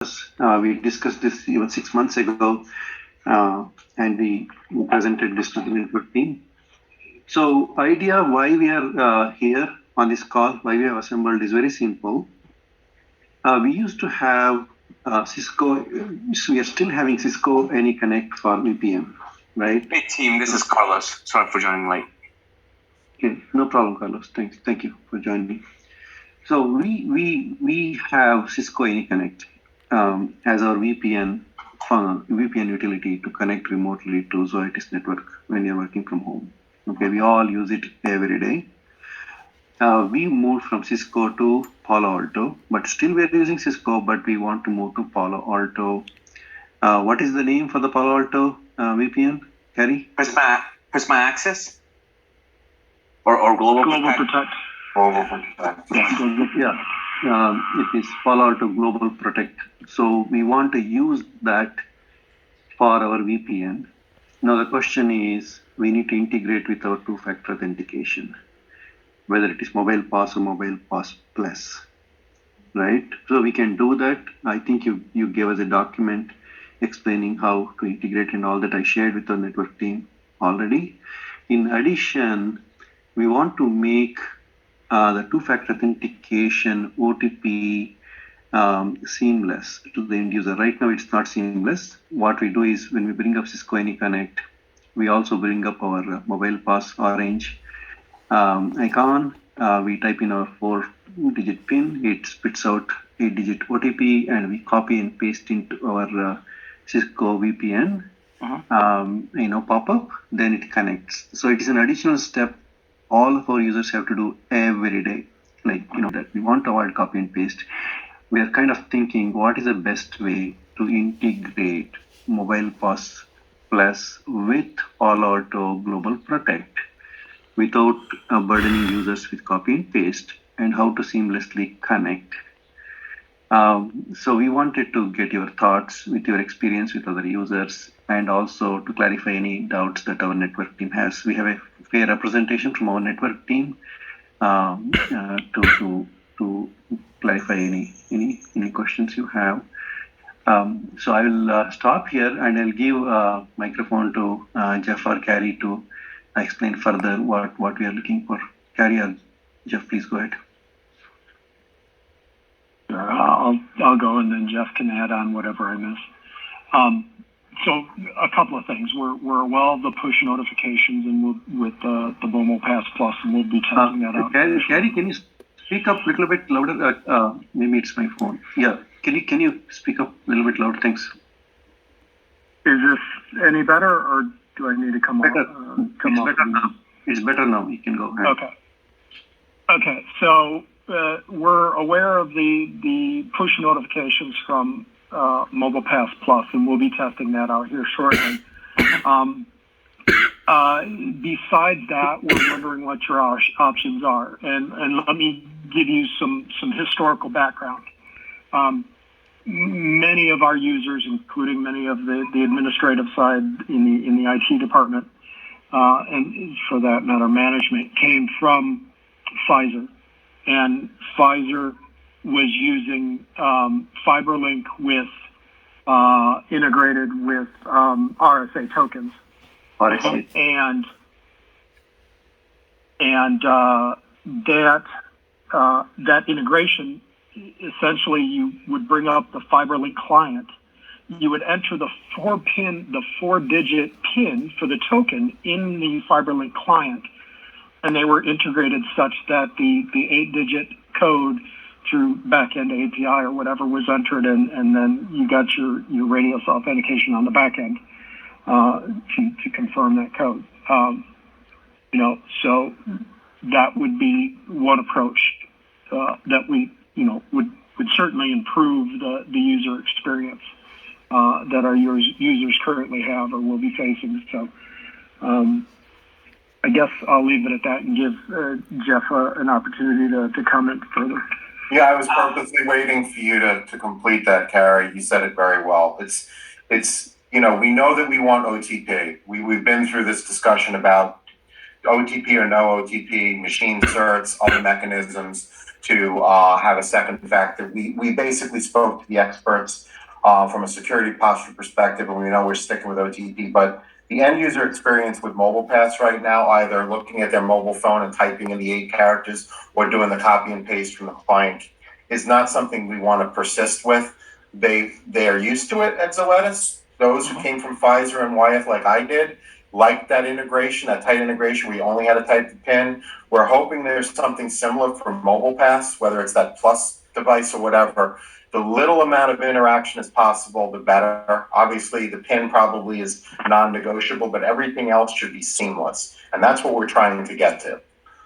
We discussed this even 6 months ago, and we presented this to the network team. So, idea why we are here on this call, why we have assembled is very simple. We used to have Cisco. We are still having Cisco AnyConnect for VPN, right? Hey team, this is Carlos. Sorry for joining late. Okay, no problem, Carlos. Thank you for joining. So we have Cisco AnyConnect as our VPN utility to connect remotely to Zoetis network when you're working from home. Okay, we all use it every day. We moved from Cisco to Palo Alto, but still we're using Cisco, but we want to move to Palo Alto. What is the name for the Palo Alto VPN, Carrie? Prisma Access? Or Global Protect. Global Protect. Yeah. It is Palo Alto Global Protect. So we want to use that for our VPN. Now the question is, we need to integrate with our two-factor authentication, whether it is Mobile Pass or Mobile Pass Plus, right? So we can do that. I think you gave us a document explaining how to integrate and all that I shared with the network team already. In addition, we want to make the two-factor authentication OTP seamless to the end user. Right now, it's not seamless. What we do is when we bring up Cisco AnyConnect, we also bring up our Mobile Pass Orange icon. We type in our 4-digit PIN. It spits out 8-digit OTP, and we copy and paste into our Cisco VPN. Pop-up. Then it connects. So it is an additional step all of our users have to do every day. That we want to avoid copy and paste. We are kind of thinking what is the best way to integrate Mobile Pass Plus with Palo Alto Global Protect without burdening users with copy and paste, and how to seamlessly connect. So we wanted to get your thoughts with your experience with other users, and also to clarify any doubts that our network team has. We have a fair representation from our network team to clarify any questions you have. So I will stop here, and I'll give microphone to Jeff or Carrie to explain further what we are looking for. Carrie or Jeff, please go ahead. I'll go, and then Jeff can add on whatever I miss. So a couple of things. We're well the push notifications, and with the Momo Pass Plus, and we'll be testing that out. Carrie, can you speak up a little bit louder? Maybe it's my phone. Yeah, can you speak up a little bit louder? Thanks. Is this any better, or do I need to come better. off? Better now. It's better now. You can go ahead. Okay. So we're aware of the push notifications from Mobile Pass Plus, and we'll be testing that out here shortly. Besides that, we're wondering what your options are, and let me give you some historical background. Many of our users, including many of the administrative side in the IT department, and for that matter, management, came from Pfizer, and Pfizer was using FiberLink with integrated with RSA tokens, and that integration, essentially, you would bring up the FiberLink client. You would enter the 4-digit PIN for the token in the FiberLink client, and they were integrated such that the 8-digit code through backend API or whatever was entered, and then you got your Radius authentication on the backend to confirm that code. So that would be one approach that we would certainly improve the user experience that our users currently have or will be facing. So I guess I'll leave it at that and give Jeff an opportunity to comment further. Yeah, I was purposely waiting for you to complete that, Carrie. You said it very well. It's we know that we want OTP. We've been through this discussion about OTP or no OTP, machine certs, other mechanisms. to have a second factor. We basically spoke to the experts from a security posture perspective, and we know we're sticking with OTP, but the end user experience with Mobile Pass right now, either looking at their mobile phone and typing in the 8 characters or doing the copy and paste from the client, is not something we want to persist with. They are used to it at Zoetis. Those who came from Pfizer and Wyeth, like I did, liked that integration, that tight integration. We only had to type the PIN. We're hoping there's something similar for Mobile Pass, whether it's that Plus device or whatever. The little amount of interaction as possible, the better. Obviously, the PIN probably is non-negotiable, but everything else should be seamless. And that's what we're trying to get to.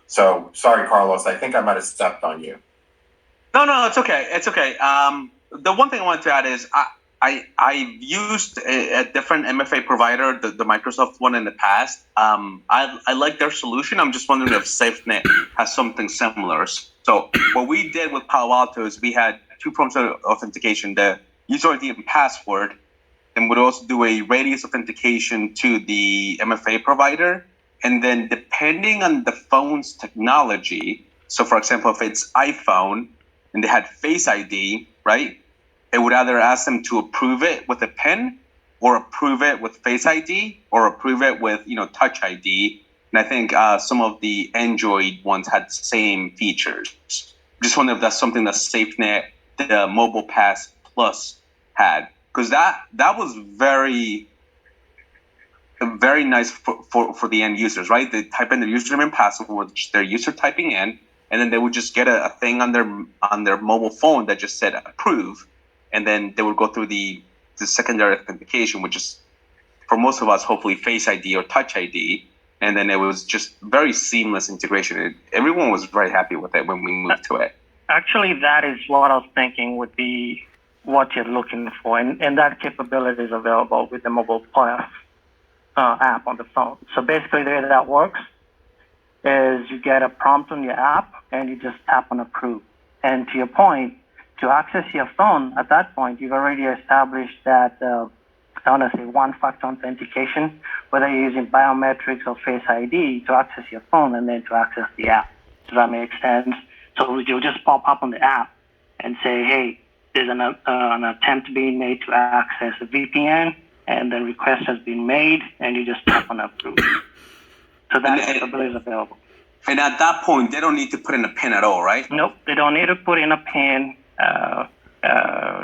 So, sorry, Carlos, I think I might have stepped on you. No, it's okay. It's okay. The one thing I wanted to add is I used a different MFA provider, the Microsoft one in the past. I like their solution. I'm just wondering if SafeNet has something similar. So what we did with Palo Alto is we had 2 forms of authentication, the user ID and password, and would also do a radius authentication to the MFA provider. And then depending on the phone's technology, so for example, if it's iPhone and they had Face ID, right? It would either ask them to approve it with a PIN or approve it with Face ID or approve it with, Touch ID. And I think some of the Android ones had the same features. Just wonder if that's something that SafeNet, the Mobile Pass Plus had, because that was very nice for the end users, right? They type in their username and password, which their user typing in, and then they would just get a thing on their mobile phone that just said approve, and then they would go through the secondary authentication, which is for most of us hopefully Face ID or Touch ID, and then it was just very seamless integration. Everyone was very happy with it when we moved to it. Actually, that is what I was thinking would be what you're looking for, and that capability is available with the Mobile Pass app on the phone. So basically, the way that works is you get a prompt on your app, and you just tap on approve. And to your point, to access your phone, at that point, you've already established that, I want to say one-factor authentication, whether you're using biometrics or Face ID to access your phone and then to access the app. Does that make sense? So you'll just pop up on the app and say, hey, there's an attempt being made to access a VPN, and the request has been made, and you just tap on approve. So that capability is available. And at that point, they don't need to put in a PIN at all, right? Nope, they don't need to put in a PIN.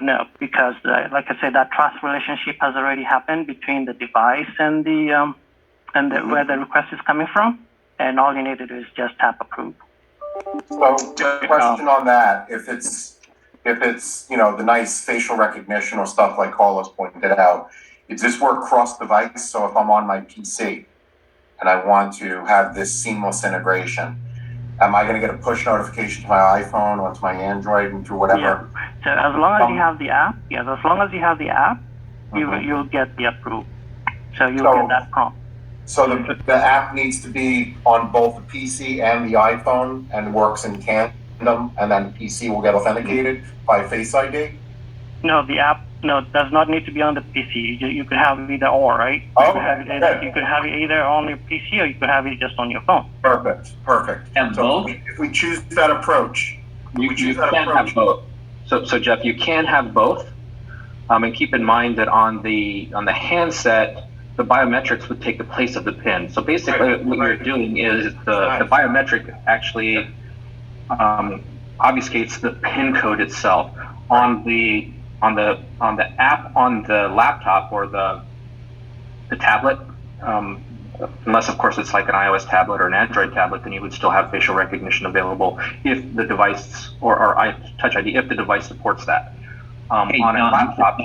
No, because like I said, that trust relationship has already happened between the device and where the request is coming from, and all you need to do is just tap approve. So, question on that: if it's the nice facial recognition or stuff like Carlos pointed out, does this work cross-device? So if I'm on my PC and I want to have this seamless integration, am I going to get a push notification to my iPhone or to my Android and through whatever? Yeah. So as long as you have the app, you'll get the approve. So you'll get that prompt. So the app needs to be on both the PC and the iPhone and works in tandem, and then the PC will get authenticated by Face ID? No, the app does not need to be on the PC. You could have either or, right? You could have it either on your PC or you could have it just on your phone. Perfect. And so both? If we choose that approach, You can have both. So Jeff, you can have both. And keep in mind that on the handset, the biometrics would take the place of the PIN. So basically, what you're doing is the biometric actually obfuscates the PIN code itself on the app on the laptop or the tablet. Unless of course it's like an iOS tablet or an Android tablet, then you would still have facial recognition available if the device or Touch ID if the device supports that. On a laptop.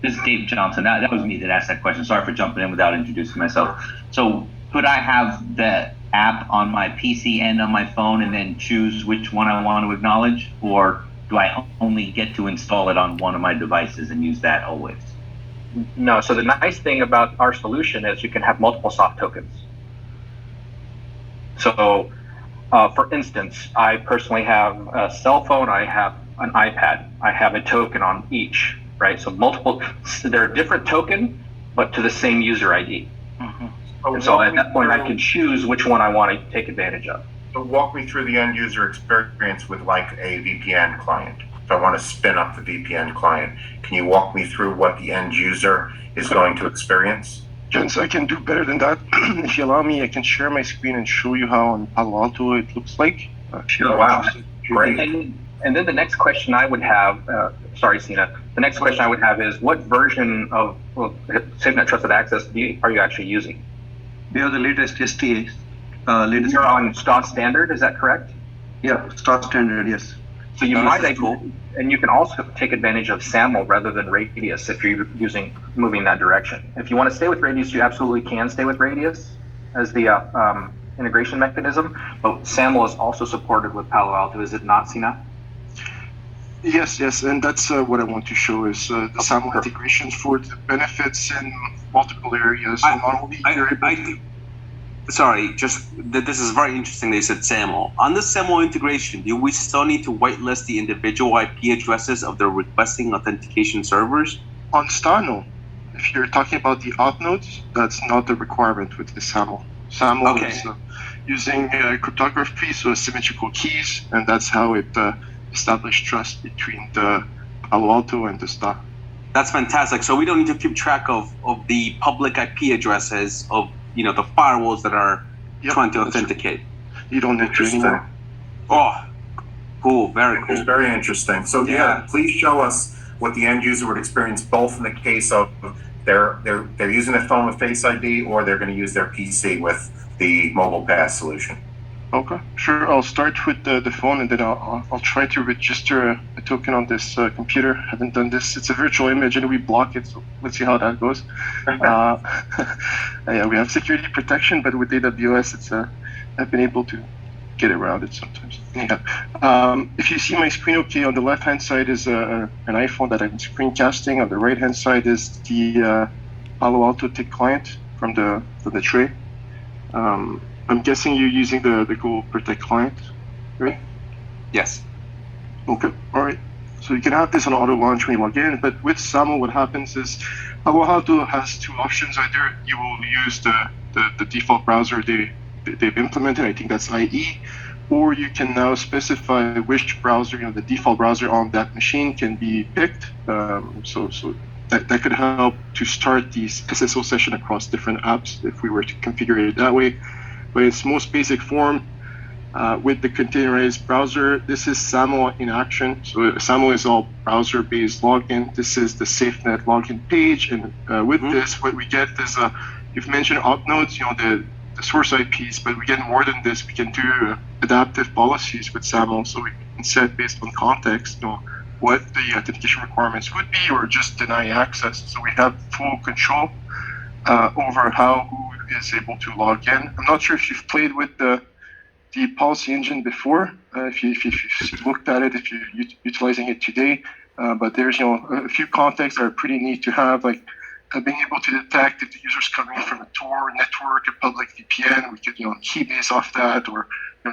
This is Dave Johnson. That was me that asked that question. Sorry for jumping in without introducing myself. So could I have the app on my PC and on my phone and then choose which one I want to acknowledge? Or do I only get to install it on one of my devices and use that always? No, so the nice thing about our solution is you can have multiple soft tokens. So for instance, I personally have a cell phone, I have an iPad, I have a token on each, right? So they're a different token, but to the same user ID. Mm-hmm. And so at that point, I can choose which one I want to take advantage of. So walk me through the end user experience with like a VPN client. If I want to spin up the VPN client, can you walk me through what the end user is going to experience? Gents, I can do better than that. If you allow me, I can share my screen and show you how on Palo Alto it looks like. Sure. Wow. Great. And then the next question I would have, sorry, Sina. The next question I would have is, what version of SafeNet Trusted Access are you actually using? We have the latest STAs. Latest. You're on STA standard, is that correct? Yeah, Star Standard, yes. So you might, and you can also take advantage of SAML rather than Radius if you're moving that direction. If you want to stay with Radius, you absolutely can stay with Radius as the integration mechanism, but SAML is also supported with Palo Alto, is it not, Sina? Yes, and that's what I want to show is the SAML integrations for the benefits in multiple areas. So not only you're able to... Sorry, this is very interesting. They said SAML. On the SAML integration, do we still need to whitelist the individual IP addresses of the requesting authentication servers? On STA, no. If you're talking about the auth nodes, that's not the requirement with the SAML. SAML is using cryptography, so symmetrical keys, and that's how it established trust between the Palo Alto and the STA. That's fantastic. So we don't need to keep track of the public IP addresses of the firewalls that are trying to authenticate. You don't need to anymore. Oh, cool. Very cool. It's very interesting. So yeah, please show us what the end user would experience, both in the case of they're using their phone with Face ID, or they're going to use their PC with the mobile pass solution. Okay, sure. I'll start with the phone, and then I'll try to register a token on this computer. I haven't done this. It's a virtual image, and we block it, so let's see how that goes. Yeah, we have security protection, but with AWS, I've been able to get around it sometimes. Yeah. If you see my screen, okay, on the left-hand side is an iPhone that I'm screencasting. On the right-hand side is the Palo Alto TIC client from the tray. I'm guessing you're using the Google Protect client, right? Yes. Okay, all right. So you can have this on auto launch when you log in, but with SAML, what happens is Palo Alto has two options. Either you will use the default browser they've implemented, I think that's IE, or you can now specify which browser, the default browser on that machine can be picked. So that could help to start the SSO session across different apps if we were to configure it that way. But its most basic form, with the containerized browser, this is SAML in action. So SAML is all browser-based login. This is the SafeNet login page, and with this, what we get is you've mentioned auth nodes, the source IPs, but we get more than this. We can do adaptive policies with SAML, so we can set based on context, what the authentication requirements would be, or just deny access. So we have full control over who is able to log in. I'm not sure if you've played with the policy engine before, if you've looked at it, if you're utilizing it today, but there's a few contexts that are pretty neat to have, like being able to detect if the user's coming from a Tor network, a public VPN. We could keybase off that, or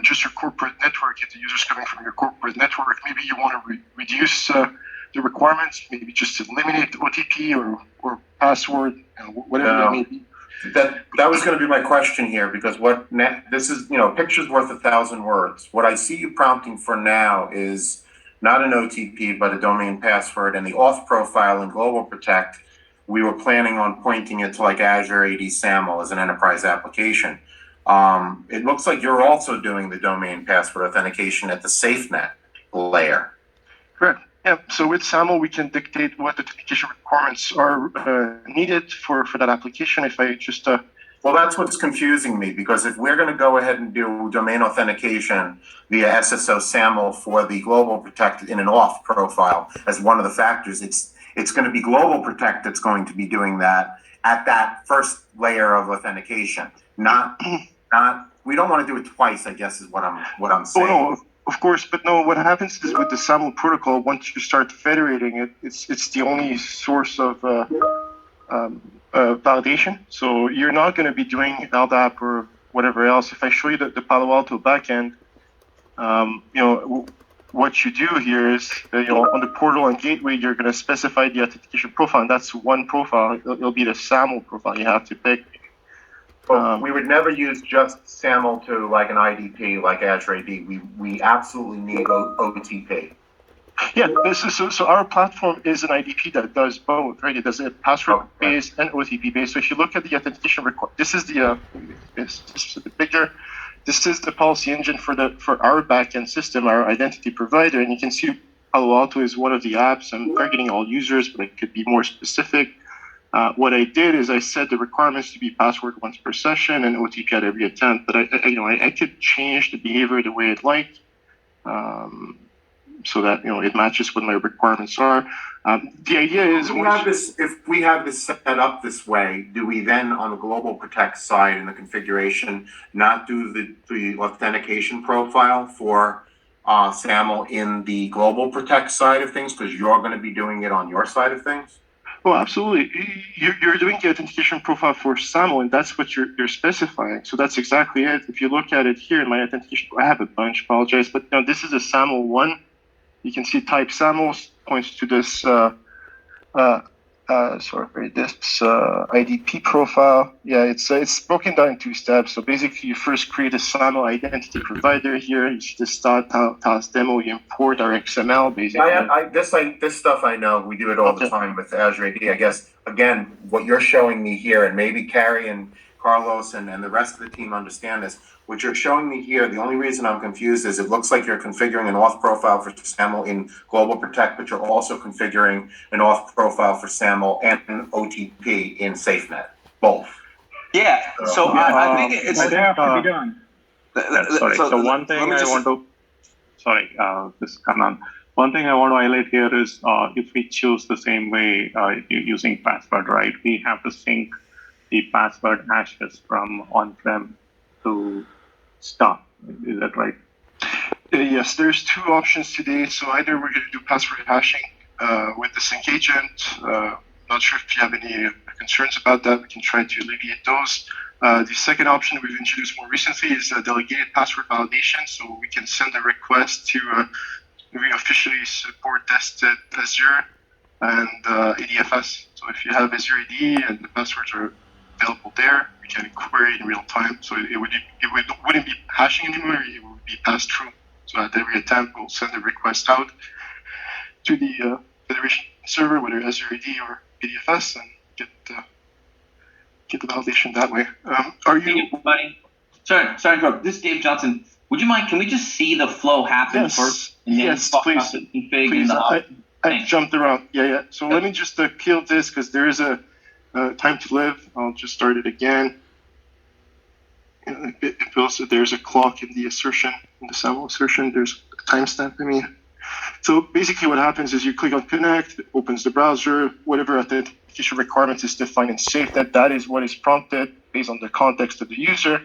just your corporate network. If the user's coming from your corporate network, maybe you want to reduce the requirements, maybe just eliminate the OTP or password, whatever it may be. That was going to be my question here, because this is, picture's worth 1,000 words. What I see you prompting for now is not an OTP, but a domain password, and the auth profile in Global Protect. We were planning on pointing it to like Azure AD SAML as an enterprise application. It looks like you're also doing the domain password authentication at the SafeNet layer. Correct. Yeah, so with SAML, we can dictate what authentication requirements are needed for that application. If I just... Well, that's what's confusing me, because if we're going to go ahead and do domain authentication via SSO SAML for the Global Protect in an auth profile as one of the factors, it's going to be Global Protect that's going to be doing that at that first layer of authentication. Not. We don't want to do it twice, I guess, is what I'm saying. Oh, no. Of course, but no, what happens is with the SAML protocol, once you start federating it, it's the only source of validation. So you're not going to be doing LDAP or whatever else. If I show you the Palo Alto backend, what you do here is, on the portal and gateway, you're going to specify the authentication profile, and that's one profile. It'll be the SAML profile you have to pick. Well, we would never use just SAML to like an IDP, like Azure AD. We absolutely need OTP. Yeah, this is so our platform is an IDP that does both, right? It does a password-based and OTP-based. So if you look at the authentication record, this is the this is a bit bigger. This is the policy engine for our backend system, our identity provider, and you can see Palo Alto is one of the apps. I'm targeting all users, but it could be more specific. What I did is I set the requirements to be password once per session and OTP at every attempt. But I could change the behavior the way I'd like. So that it matches what my requirements are. The idea is If we have this set up this way, do we then on the Global Protect side in the configuration not do the authentication profile for SAML in the Global Protect side of things because you're going to be doing it on your side of things? Well, absolutely. You're doing the authentication profile for SAML, and that's what you're specifying. So that's exactly it. If you look at it here in my authentication, I have a bunch. Apologize, but this is a SAML one. You can see type SAML points to this IDP profile. Yeah, it's broken down in 2 steps. So basically, you first create a SAML identity provider here. You see the start task demo. You import our XML basically. This stuff I know. We do it all the time with Azure AD. I guess again, what you're showing me here, and maybe Carrie and Carlos and the rest of the team understand this. What you're showing me here, the only reason I'm confused is it looks like you're configuring an auth profile for SAML in Global Protect, but you're also configuring an auth profile for SAML and an OTP in SafeNet, both. Yeah, so I think it's... They have to be done. So one thing I want to... Sorry, this is Kanan. One thing I want to highlight here is if we choose the same way using password, right, we have to sync the password hashes from on-prem to stop. Is that right? Yes, there's 2 options today. So either we're going to do password hashing with the sync agent. Not sure if you have any concerns about that. We can try to alleviate those. The second option we've introduced more recently is delegated password validation. So we can send a request to we officially support tested Azure and ADFS. So if you have Azure AD and the passwords are available there, we can query in real time. So it wouldn't be hashing anymore, it would be passed through. So at every attempt, we'll send a request out to the federation server, whether Azure AD or ADFS, and get the validation that way. Are you... Hey, buddy. Sorry, this is Dave Johnson. Would you mind, can we just see the flow happen first? And then please. Please. I jumped around. Yeah. So let me just kill this because there is a time to live. I'll just start it again. There's a clock in the assertion, in the SAML assertion. There's a timestamp, So basically what happens is you click on connect, it opens the browser, whatever authentication requirements is defined in SafeNet, that is what is prompted based on the context of the user.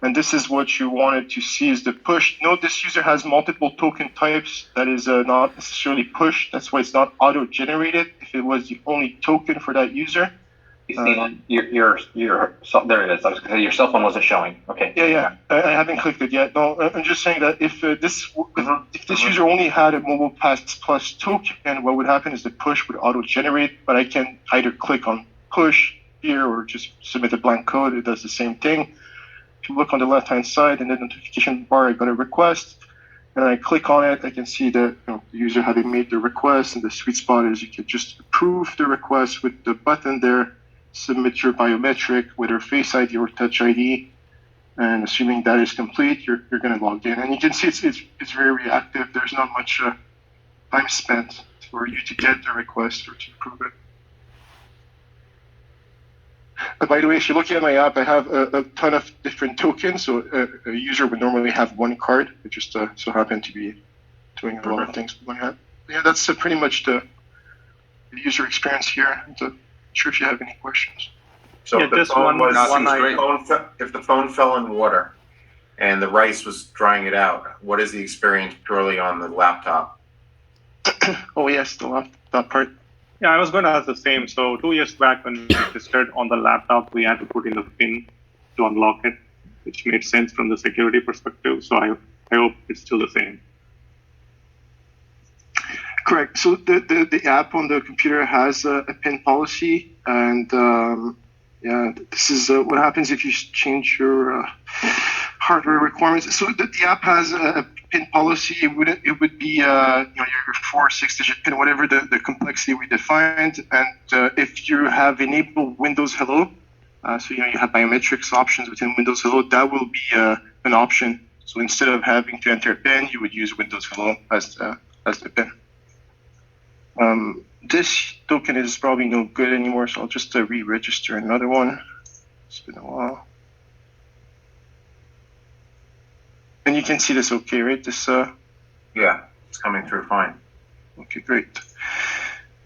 And this is what you wanted to see is the push. Note this user has multiple token types. That is not necessarily push. That's why it's not auto-generated if it was the only token for that user. There it is. I was going to say your cell phone wasn't showing. Okay. Yeah. I haven't clicked it yet. No, I'm just saying that if this user only had a Mobile Pass Plus token, what would happen is the push would auto-generate, but I can either click on push here or just submit a blank code. It does the same thing. If you look on the left-hand side in the notification bar, I got a request, and I click on it. I can see the user having made the request, and the sweet spot is you can just approve the request with the button there. Submit your biometric, whether Face ID or Touch ID, and assuming that is complete, you're going to log in. And you can see it's very reactive. There's not much time spent for you to get the request or to approve it. But by the way, if you're looking at my app, I have a ton of different tokens. So a user would normally have one card. It just so happened to be doing a lot of things with my app. Yeah, that's pretty much the user experience here. Sure if you have any questions. So if the phone fell in water and the rice was drying it out, what is the experience purely on the laptop? Oh yes, the laptop part. Yeah, I was going to ask the same. So 2 years back when we tested on the laptop, we had to put in the PIN to unlock it, which made sense from the security perspective. So I hope it's still the same. Correct. So the app on the computer has a PIN policy, and Yeah, this is what happens if you change your hardware requirements. So the app has a pin policy. It would be your 4-6 digit pin, whatever the complexity we defined. And if you have enabled Windows Hello, so you have biometrics options within Windows Hello, that will be an option. So instead of having to enter a PIN, you would use Windows Hello as the PIN. This token is probably no good anymore, so I'll just re-register another one. It's been a while. And you can see this okay, right? This Yeah, it's coming through fine. Okay, great.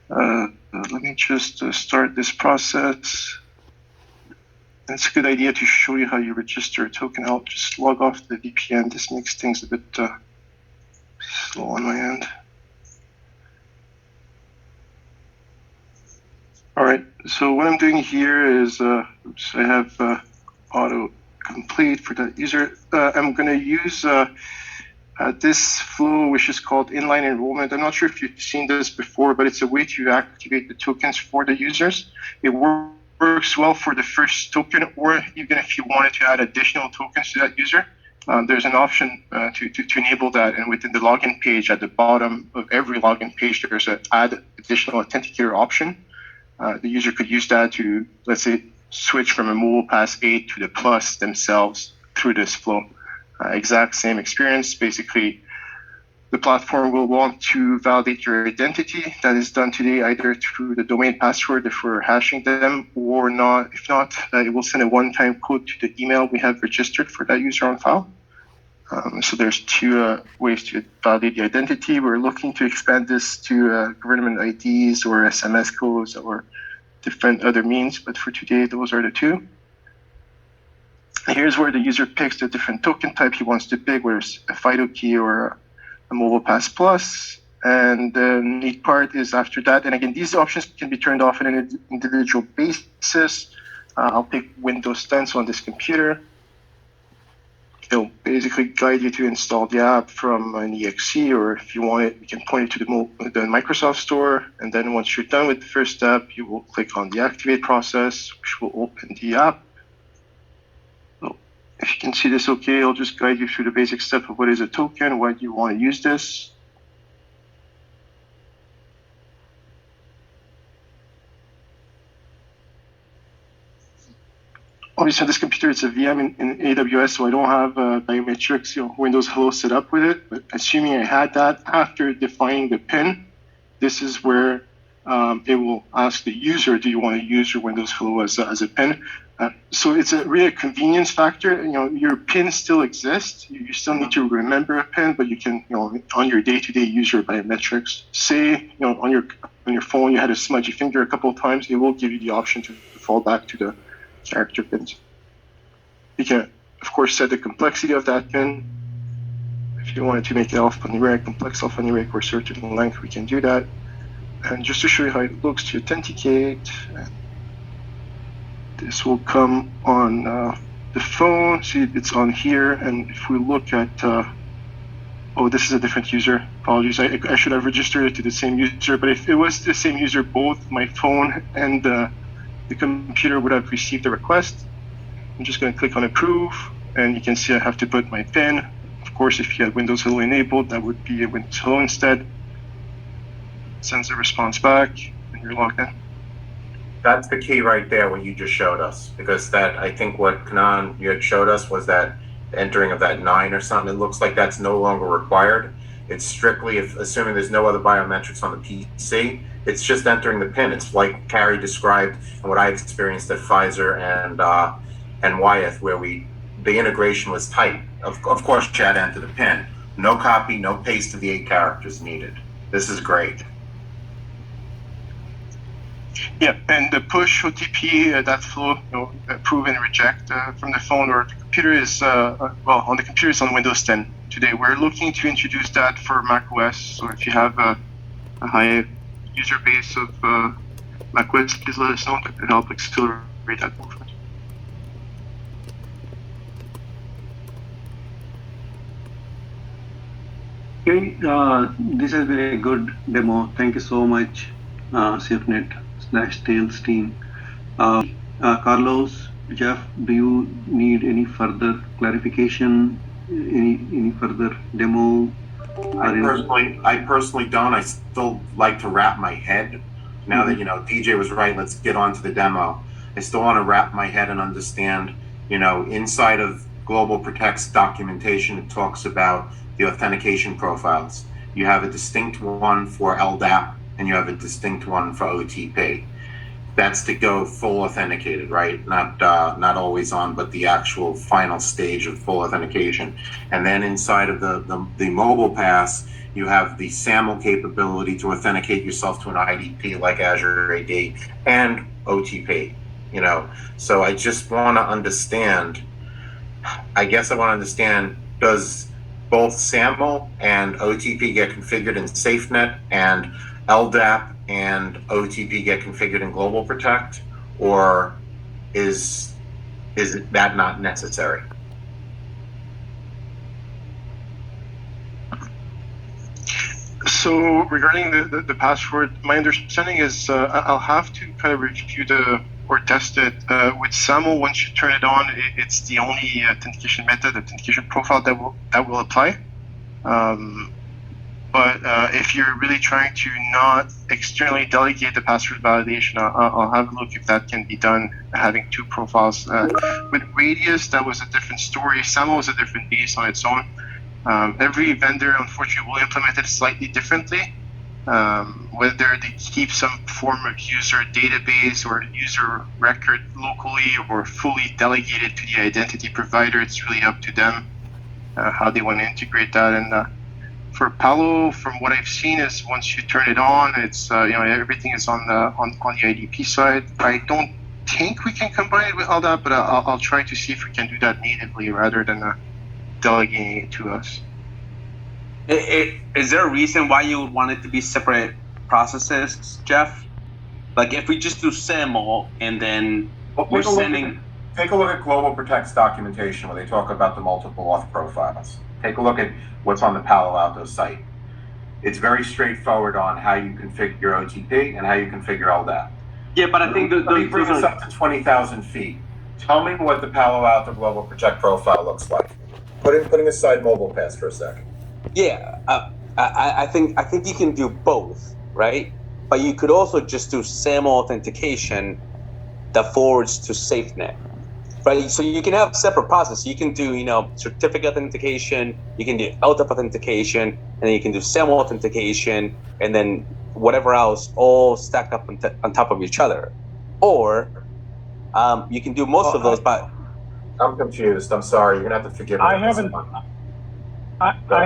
Let me just start this process. It's a good idea to show you how you register a token. I'll just log off the VPN. This makes things a bit slow on my end. All right, so what I'm doing here is, I have auto complete for that user. I'm going to use this flow, which is called inline enrollment. I'm not sure if you've seen this before, but it's a way to activate the tokens for the users. It works well for the first token, or even if you wanted to add additional tokens to that user. There's an option to enable that, and within the login page, at the bottom of every login page, there's an add additional authenticator option. The user could use that to, let's say, switch from a Mobile Pass 8 to the Plus themselves through this flow. Exact same experience. Basically, the platform will want to validate your identity. That is done today either through the domain password if we're hashing them, or not. If not, it will send a one-time code to the email we have registered for that user on file. So there's two ways to validate the identity. We're looking to expand this to government IDs or SMS codes or different other means, but for today, those are the two. Here's where the user picks the different token type he wants to pick, whether it's a FIDO key or a Mobile Pass Plus. And the neat part is after that, and again, these options can be turned off on an individual basis. I'll pick Windows 10, so on this computer. It'll basically guide you to install the app from an exe, or if you want it, you can point it to the Microsoft Store. And then once you're done with the first step, you will click on the activate process, which will open the app. So if you can see this okay, I'll just guide you through the basic step of what is a token, why do you want to use this. Obviously, on this computer, it's a VM in AWS, so I don't have biometrics, Windows Hello set up with it. But assuming I had that, after defining the PIN, this is where it will ask the user, do you want to use your Windows Hello as a PIN? So it's a really convenience factor. Your PIN still exists. You still need to remember a PIN, but you can, on your day-to-day use your biometrics. Say, on your phone, you had a smudgy finger a couple of times, it will give you the option to fall back to the character pins. You can, of course, set the complexity of that pin. If you wanted to make it alphanumeric, complex alphanumeric, or certain length, we can do that. And just to show you how it looks to authenticate, this will come on the phone. See, it's on here. And if we look at, oh, this is a different user. Apologies, I should have registered it to the same user. But if it was the same user, both my phone and the computer would have received the request. I'm just going to click on approve, and you can see I have to put my PIN. Of course, if you had Windows Hello enabled, that would be a Windows Hello instead. It sends a response back, and you're logged in. That's the key right there, what you just showed us, because that, I think what Kanan, you had showed us was that entering of that 9 or something. It looks like that's no longer required. It's strictly, assuming there's no other biometrics on the PC, it's just entering the PIN. It's like Carrie described and what I've experienced at Pfizer and Wyeth, where the integration was tight. Of course, you had to enter the PIN. No copy, no paste of the 8 characters needed. This is great. Yeah, and the push OTP, that flow, approve and reject from the phone or the computer is, on the computer it's on Windows 10 today. We're looking to introduce that for macOS. So if you have a high user base of macOS, please let us know. That could help accelerate that movement. Okay, this has been a good demo. Thank you so much, SafeNet/Tails team. Carlos, Jeff, do you need any further clarification? Any further demo? I personally don't. I still like to wrap my head. Now that, DJ was right, let's get on to the demo. I still want to wrap my head and understand, inside of Global Protect's documentation, it talks about the authentication profiles. You have a distinct one for LDAP and you have a distinct one for OTP. That's to go full authenticated, right? Not always on, but the actual final stage of full authentication. And then inside of the mobile pass, you have the SAML capability to authenticate yourself to an IDP like Azure AD and OTP. So I just want to understand. I guess I want to understand: does both SAML and OTP get configured in SafeNet, and LDAP and OTP get configured in Global Protect, or is that not necessary? So regarding the password, my understanding is I'll have to kind of review or test it. With SAML, once you turn it on, it's the only authentication method, authentication profile that will apply. But if you're really trying to not externally delegate the password validation, I'll have a look if that can be done, having two profiles. With Radius, that was a different story. SAML was a different beast on its own. Every vendor, unfortunately, will implement it slightly differently. Whether they keep some form of user database or user record locally or fully delegated to the identity provider, it's really up to them how they want to integrate that. And for Palo, from what I've seen, is once you turn it on, it's everything is on the IDP side. I don't think we can combine it with all that, but I'll try to see if we can do that natively rather than delegating it to us. Is there a reason why you would want it to be separate processes, Jeff? Like if we just do SAML and then we're sending. Take a look at Global Protect's documentation where they talk about the multiple auth profiles. Take a look at what's on the Palo Alto site. It's very straightforward on how you configure OTP and how you configure LDAP. Yeah, but I think let me bring this up to 20,000 feet. Tell me what the Palo Alto Global Protect profile looks like. Putting aside Mobile Pass for a second. Yeah, I think you can do both, right? But you could also just do SAML authentication that forwards to SafeNet, right? So you can have separate processes. You can do, certificate authentication, you can do LDAP authentication, and then you can do SAML authentication, and then whatever else, all stacked up on top of each other. Or you can do most of those, but I'm confused. I'm sorry. You're gonna have to forgive me. I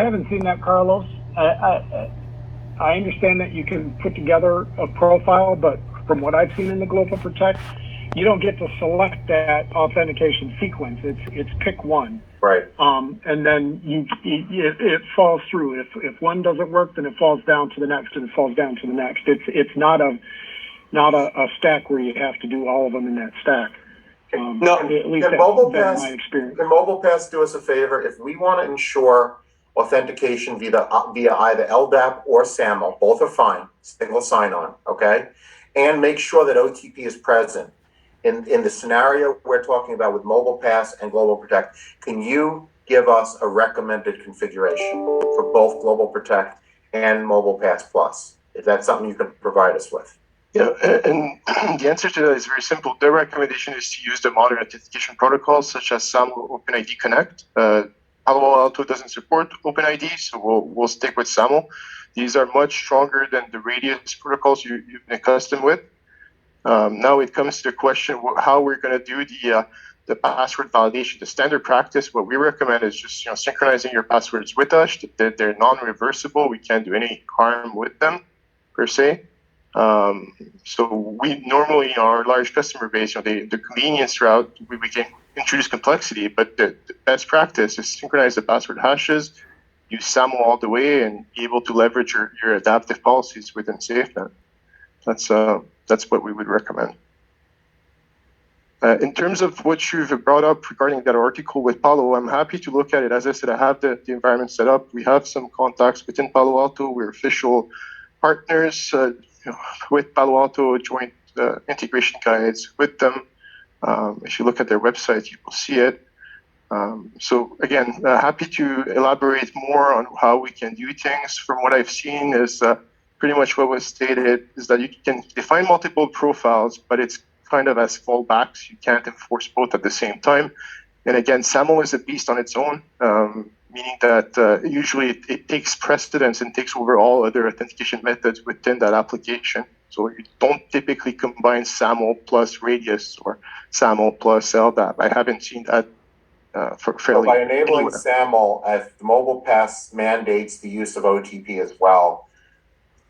haven't seen that, Carlos. I understand that you can put together a profile, but from what I've seen in the Global Protect, you don't get to select that authentication sequence. It's pick one. Right. And then it falls through. If one doesn't work, then it falls down to the next, and it falls down to the next. It's not a stack where you have to do all of them in that stack. No, at least can Mobile that's my experience. Can Mobile Pass do us a favor? If we want to ensure authentication via either LDAP or SAML, both are fine, single sign-on, okay? And make sure that OTP is present. In the scenario we're talking about with Mobile Pass and Global Protect, can you give us a recommended configuration for both Global Protect and Mobile Pass Plus? Is that something you can provide us with? Yeah, and the answer to that is very simple. Their recommendation is to use the modern authentication protocols such as SAML or OpenID Connect. Palo Alto doesn't support OpenID, so we'll stick with SAML. These are much stronger than the Radius protocols you've been accustomed with. Now it comes to the question how we're going to do the password validation. The standard practice, what we recommend is just synchronizing your passwords with us. They're non-reversible. We can't do any harm with them per se. So we normally, our large customer base, the convenience route, we can introduce complexity, but the best practice is synchronize the password hashes, use SAML all the way, and be able to leverage your adaptive policies within SafeNet. That's what we would recommend. In terms of what you've brought up regarding that article with Palo, I'm happy to look at it. As I said, I have the environment set up. We have some contacts within Palo Alto. We're official partners with Palo Alto, joint integration guides with them. If you look at their website, you will see it. So again, happy to elaborate more on how we can do things. From what I've seen is pretty much what was stated is that you can define multiple profiles, but it's kind of as fallbacks. You can't enforce both at the same time. And again, SAML is a beast on its own, meaning that usually it takes precedence and takes over all other authentication methods within that application. So you don't typically combine SAML plus Radius or SAML plus LDAP. I haven't seen that for fairly. So by enabling anywhere. SAML, if the Mobile Pass mandates the use of OTP as well,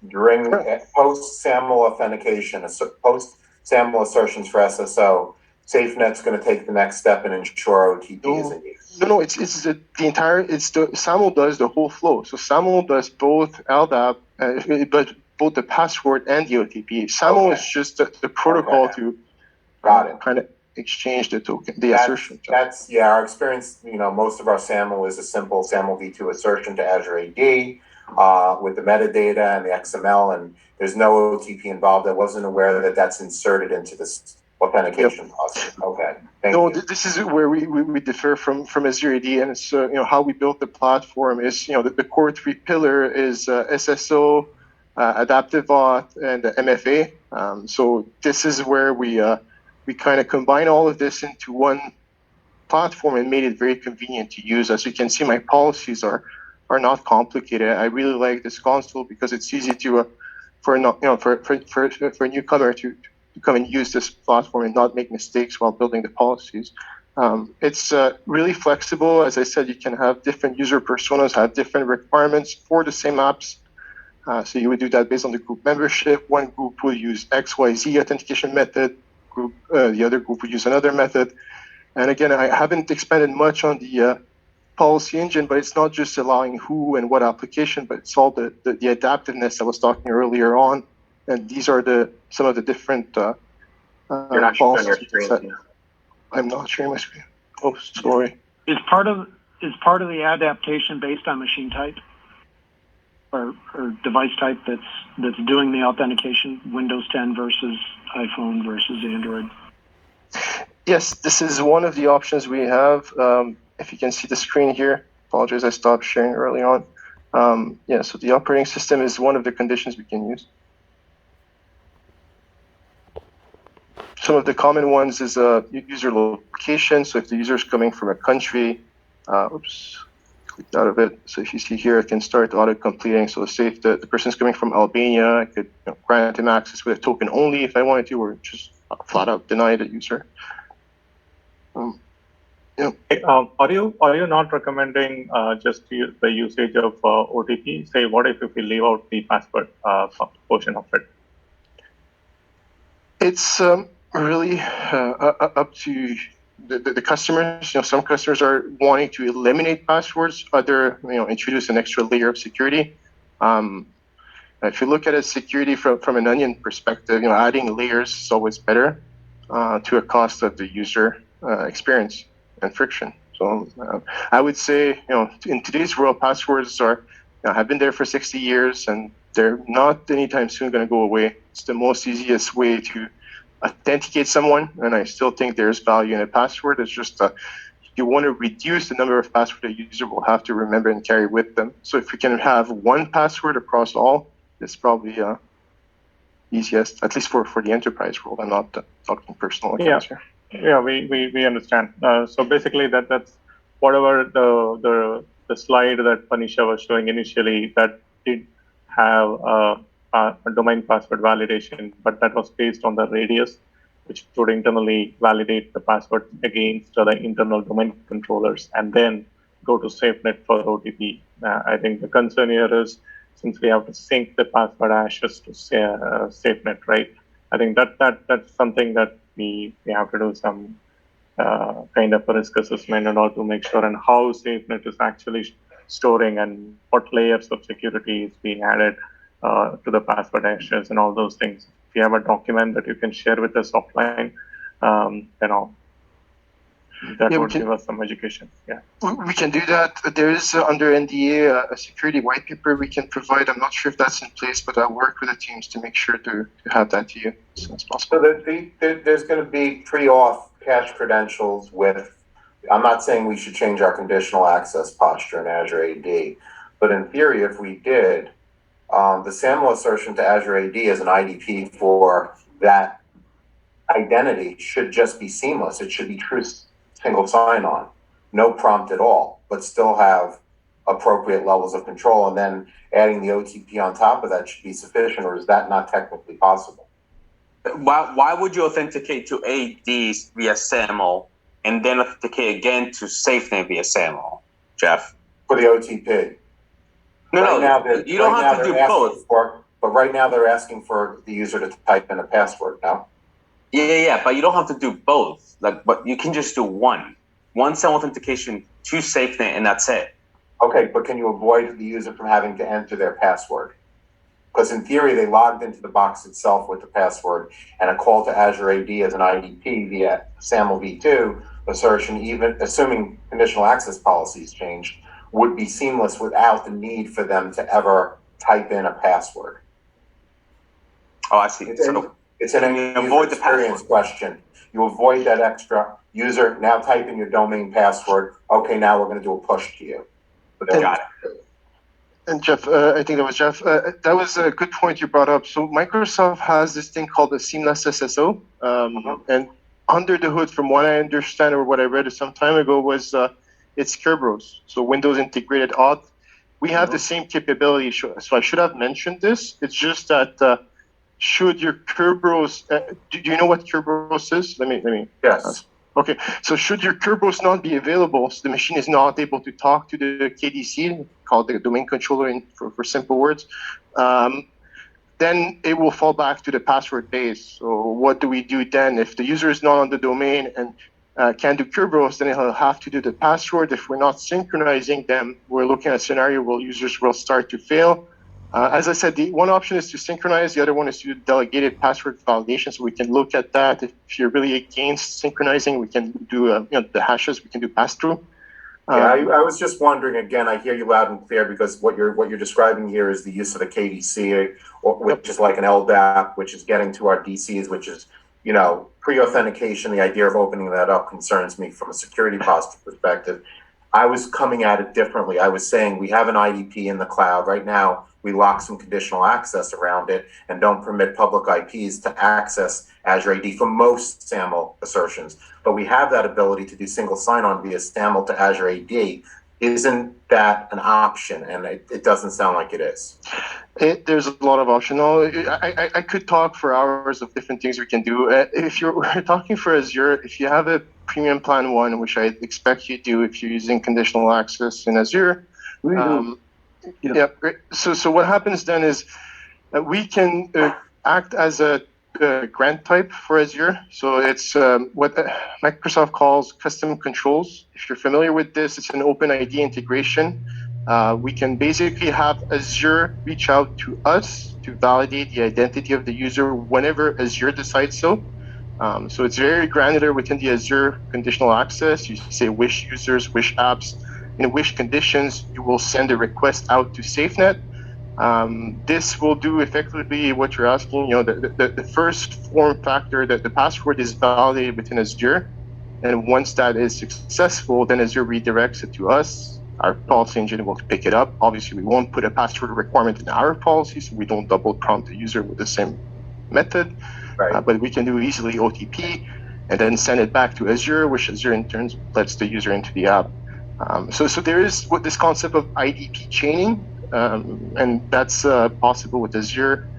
during post-SAML authentication, post-SAML assertions for SSO, SafeNet's going to take the next step and ensure OTP is in use. No, it's the entire. SAML does the whole flow. So SAML does both LDAP, but both the password and the OTP. SAML is just the protocol to kind of exchange the token, the assertion. That's our experience. Most of our SAML is a simple SAML v2 assertion to Azure AD with the metadata and the XML, and there's no OTP involved. I wasn't aware that that's inserted into this authentication process. Okay, thank you. This is where we differ from Azure AD, and it's how we built the platform is the core three pillar is SSO, adaptive auth, and MFA. So this is where we kind of combine all of this into one platform and made it very convenient to use. As you can see, my policies are not complicated. I really like this console because it's easy to for a newcomer to come and use this platform and not make mistakes while building the policies. It's really flexible. As I said, you can have different user personas, have different requirements for the same apps. So you would do that based on the group membership. One group will use XYZ authentication method. The other group would use another method. And again, I haven't expanded much on the policy engine, but it's not just allowing who and what application, but it's all the adaptiveness I was talking earlier on. And these are some of the different You're not sharing your screen. I'm not sharing my screen. Oh, sorry. Is part of the adaptation based on machine type or device type that's doing the authentication? Windows 10 versus iPhone versus Android. Yes, this is one of the options we have. If you can see the screen here, apologize, I stopped sharing early on. So the operating system is one of the conditions we can use. Some of the common ones is user location. So if the user is coming from a country, clicked out of it. So if you see here, I can start auto-completing. So say if the person's coming from Albania, I could grant him access with a token only if I wanted to, or just flat out deny the user. Are you not recommending just the usage of OTP? Say, what if we leave out the password portion of it? It's really up to the customers. Some customers are wanting to eliminate passwords. Other, introduce an extra layer of security. If you look at it security from an onion perspective, adding layers is always better to a cost of the user experience and friction. So I would say, in today's world, passwords have been there for 60 years, and they're not anytime soon going to go away. It's the most easiest way to authenticate someone, and I still think there's value in a password. It's just you want to reduce the number of passwords a user will have to remember and carry with them. So if we can have one password across all, it's probably easiest, at least for the enterprise world. I'm not talking personal accounts here. Yeah, we understand. So basically, that's whatever the slide that Panisha was showing initially, that did have a domain password validation, but that was based on the Radius, which would internally validate the password against the internal domain controllers and then go to SafeNet for OTP. I think the concern here is, since we have to sync the password hashes to SafeNet, right? I think that's something that we have to do some kind of a risk assessment and all to make sure, and how SafeNet is actually storing and what layers of security is being added to the password hashes and all those things. If you have a document that you can share with us offline, that would give us some education. Yeah, we can do that. There is under NDA a security white paper we can provide. I'm not sure if that's in place, but I'll work with the teams to make sure to have that to you as soon as possible. So there's going to be pre-auth cache credentials with, I'm not saying we should change our conditional access posture in Azure AD, but in theory, if we did, the SAML assertion to Azure AD as an IDP for that identity should just be seamless. It should be true single sign-on, no prompt at all, but still have appropriate levels of control. And then adding the OTP on top of that should be sufficient, or is that not technically possible? Why would you authenticate to ADs via SAML and then authenticate again to SafeNet via SAML, Jeff? For the OTP. You don't have to do both. But right now they're asking for the user to type in a password now. Yeah, but you don't have to do both. But you can just do one SAML authentication to SafeNet, and that's it. Okay, but can you avoid the user from having to enter their password? Because in theory, they logged into the box itself with the password, and a call to Azure AD as an IDP via SAML v2 assertion, even assuming conditional access policies changed, would be seamless without the need for them to ever type in a password. Oh, I see. It's an avoid the experience question. You avoid that extra user, now type in your domain password. Okay, now we're going to do a push to you. Got it. And Jeff, I think that was Jeff. That was a good point you brought up. So Microsoft has this thing called the Seamless SSO. And under the hood, from what I understand or what I read some time ago, was it's Kerberos. So Windows Integrated Auth. We have the same capability. So I should have mentioned this. It's just that should your Kerberos, do you know what Kerberos is? Let me. Yes. Okay, so should your Kerberos not be available, so the machine is not able to talk to the KDC, called the domain controller for simple words, then it will fall back to the password base. So what do we do then? If the user is not on the domain and can't do Kerberos, then he'll have to do the password. If we're not synchronizing them, we're looking at a scenario where users will start to fail. As I said, the one option is to synchronize. The other one is to do delegated password validation. So we can look at that. If you're really against synchronizing, we can do the hashes. We can do pass-through. I was just wondering. Again, I hear you loud and clear because what you're describing here is the use of the KDC, which is like an LDAP, which is getting to our DCs, which is pre-authentication. The idea of opening that up concerns me from a security posture perspective. I was coming at it differently. I was saying we have an IDP in the cloud right now. We lock some conditional access around it and don't permit public IPs to access Azure AD for most SAML assertions. But we have that ability to do single sign-on via SAML to Azure AD. Isn't that an option? And it doesn't sound like it is. There's a lot of options. I could talk for hours of different things we can do. If we're talking for Azure, if you have a premium plan 1, which I expect you do if you're using conditional access in Azure, yeah, great. So what happens then is we can act as a grant type for Azure. So it's what Microsoft calls custom controls. If you're familiar with this, it's an OpenID integration. We can basically have Azure reach out to us to validate the identity of the user whenever Azure decides so. So it's very granular within the Azure conditional access. You say which users, which apps, in which conditions you will send a request out to SafeNet. This will do effectively what you're asking. The first form factor that the password is validated within Azure, and once that is successful, then Azure redirects it to us. Our policy engine will pick it up. Obviously, we won't put a password requirement in our policy, so we don't double prompt the user with the same method. Right. But we can do easily OTP and then send it back to Azure, which Azure in turn lets the user into the app. So there is this concept of IDP chaining, and that's possible with Azure.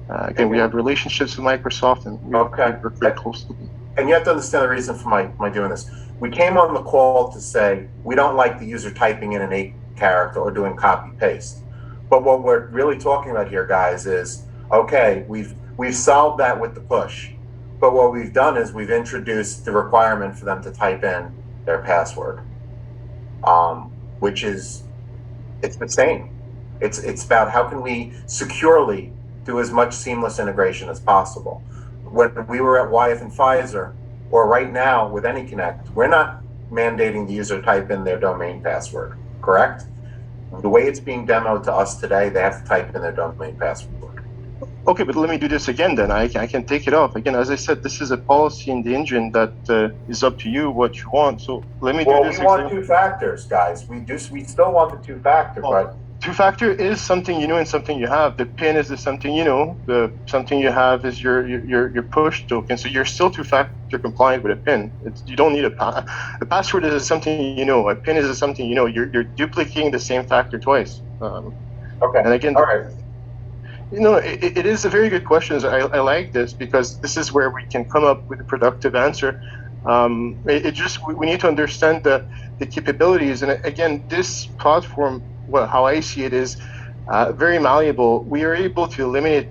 Again, we have relationships with Microsoft, and we work very closely. And you have to understand the reason for my doing this. We came on the call to say we don't like the user typing in an 8 character or doing copy paste. But what we're really talking about here, guys, is okay, we've solved that with the push. But what we've done is we've introduced the requirement for them to type in their password. Which is, it's the same. It's about how can we securely do as much seamless integration as possible. When we were at Wyeth and Pfizer, or right now with AnyConnect, we're not mandating the user type in their domain password, correct? The way it's being demoed to us today, they have to type in their domain password. Okay, but let me do this again then. I can take it off. Again, as I said, this is a policy in the engine that is up to you what you want. So let me do this we want again. 2 factors, guys. We still want the 2-factor, but 2-factor is something you know and something you have. The PIN is something you know. The something you have is your push token. So you're still 2-factor compliant with a PIN. You don't need a password is something you know. A PIN is something you know. You're duplicating the same factor twice. okay. And again, all right. you know, it is a very good question. I like this because this is where we can come up with a productive answer. We need to understand the capabilities. And again, this platform, well, how I see it is very malleable. We are able to eliminate